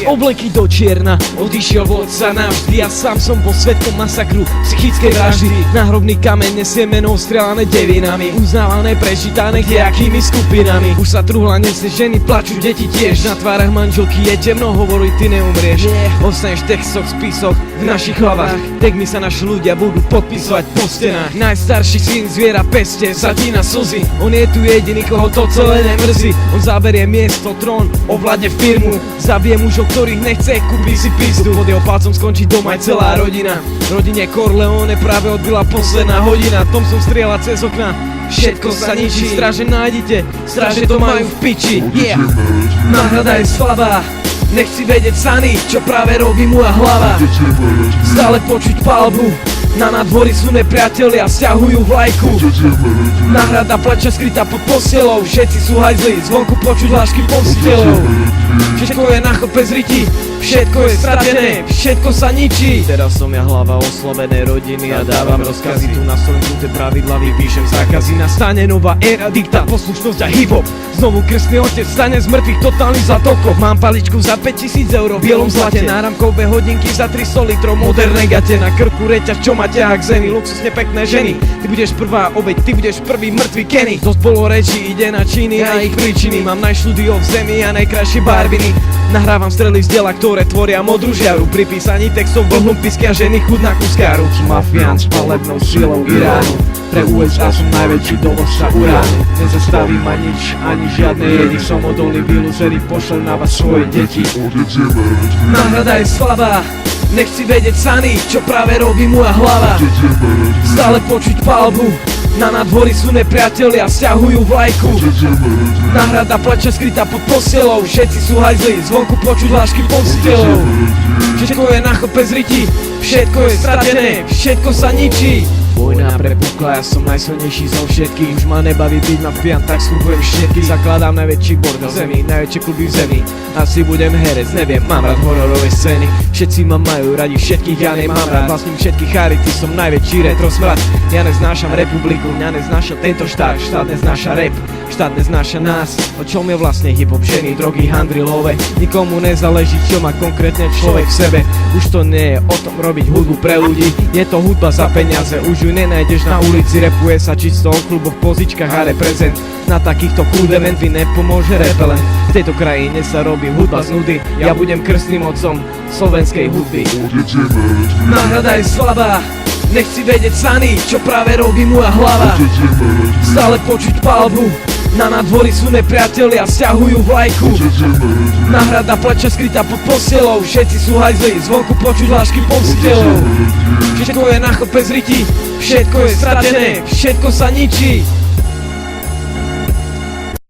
obleky do čierna, odišiel vodca navždy. Ja sám som bol svedkom masakru, psychickej vraždy. Na hrobný kameň nesie meno ostrelané devinami, uznávané, prečítané kdejakými skupinami. Už sa truhla nesie, ženy plačú, deti tiež. Na tvárach manželky je temno, hovorí ty neumrieš. Ostaneš v textoch, spisoch, v našich hlavách. Tekmi sa naši ľudia budú podpisovať po stenách. Najstarší syn zviera peste, zatína slzy. On je tu jediný, koho to celé nemrzí. On zaberie miesto, trón, ovládne firmu. Zabije mužov, ktorých nechce, kúpi si pizdu. Pod jeho palcom skončí doma aj celá rodina. Rodine Corleone práve odbila posledná hodina. Thompson strieľa cez okna, všetko sa ničí. Stráže nájdete, stráže to majú v piči. Náhrada je slabá, nechci vedieť sany, čo práve robí moja hlava. Stále počuť palbu, na nádvorí sú nepriatelia, sťahujú vlajku. Náhrada plače skrytá pod postelou, všetci sú hajzli, zvonku počuť hlášky postelov. Všetko je na chope zriti, všetko je stratené, všetko sa ničí. Teraz som ja hlava oslovenej rodiny a dávam rozkazy. Tu na Slovensku tie pravidla vypíšem zákazy. Nastane nová éra, diktát, poslušnosť a hip-hop. Znovu krstný otec stane z mŕtvych, totálny zlatokop. Mám paličku za 5000 eur v bielom zlate, náramkové hodinky za 300 litrov moderné gate. Na krku reťaz, čo ma ťahá k zemi, luxusne pekné ženy. Ty budeš prvá obeť, ty budeš prvý mŕtvy Kenny. Dosť bolo rečí, ide na činy a ich príčiny. Mám najštúdio v zemi a najkrajšie barviny. Nahrávam strely z diela, ktoré tvoria modrú žiaru. Pri písaní textov vlhom piskia ženy chud na kuskáru. Mafián s palebnou silou Iránu. Pre USA som najväčší dovozca uránu. Nezastaví ma nič, ani žiadne jedy. Som odolný výluzery, pošlem na vás svoje deti. Náhrada je slabá, nechci vedieť sany, čo práve robí moja hlava. Stále počuť palbu, na nádvorí sú nepriatelia, sťahujú vlajku. Náhrada plače skrytá pod postelou, všetci sú hajzli, zvonku počuť hlášky postelov. Všetko je na chope zriti, všetko je stratené, všetko sa ničí. Vojna prepukla, ja som najsilnejší zo všetkých. Už ma nebaví byť mafián, tak slúbujem všetky. Zakladám najväčší bordel v zemi, najväčšie kluby v zemi. Asi budem herec, neviem, mám rád hororové scény. Všetci ma majú radi, všetkých ja nemám rád. Vlastním všetkých charity, som najväčší retro smrad. Ja neznášam republiku, mňa neznáša tento štát. Štát neznáša rap, štát neznáša nás. O čom je vlastne hip-hop, ženy, drogy, handry, love. Nikomu nezáleží, čo má konkrétne človek v sebe. Už to nie je o tom robiť hudbu pre ľudí. Je to hudba za peniaze, už ju nenájdeš na ulici. Repuje sa čisto o kluboch, pozičkách a reprezent. Na takýchto kúdement vy nepomôže repelent. V tejto krajine sa robí hudba z nudy. Ja budem krstným otcom slovenskej hudby. Náhrada je slabá, nechci vedieť sany, čo práve robí moja hlava. Stále počuť palbu, na nádvorí sú nepriatelia, sťahujú vlajku. Náhrada plače skrytá pod postelou, všetci sú hajzli, zvonku počuť hlášky postelov. Všetko je na chope zriti, všetko je stratené, všetko sa ničí.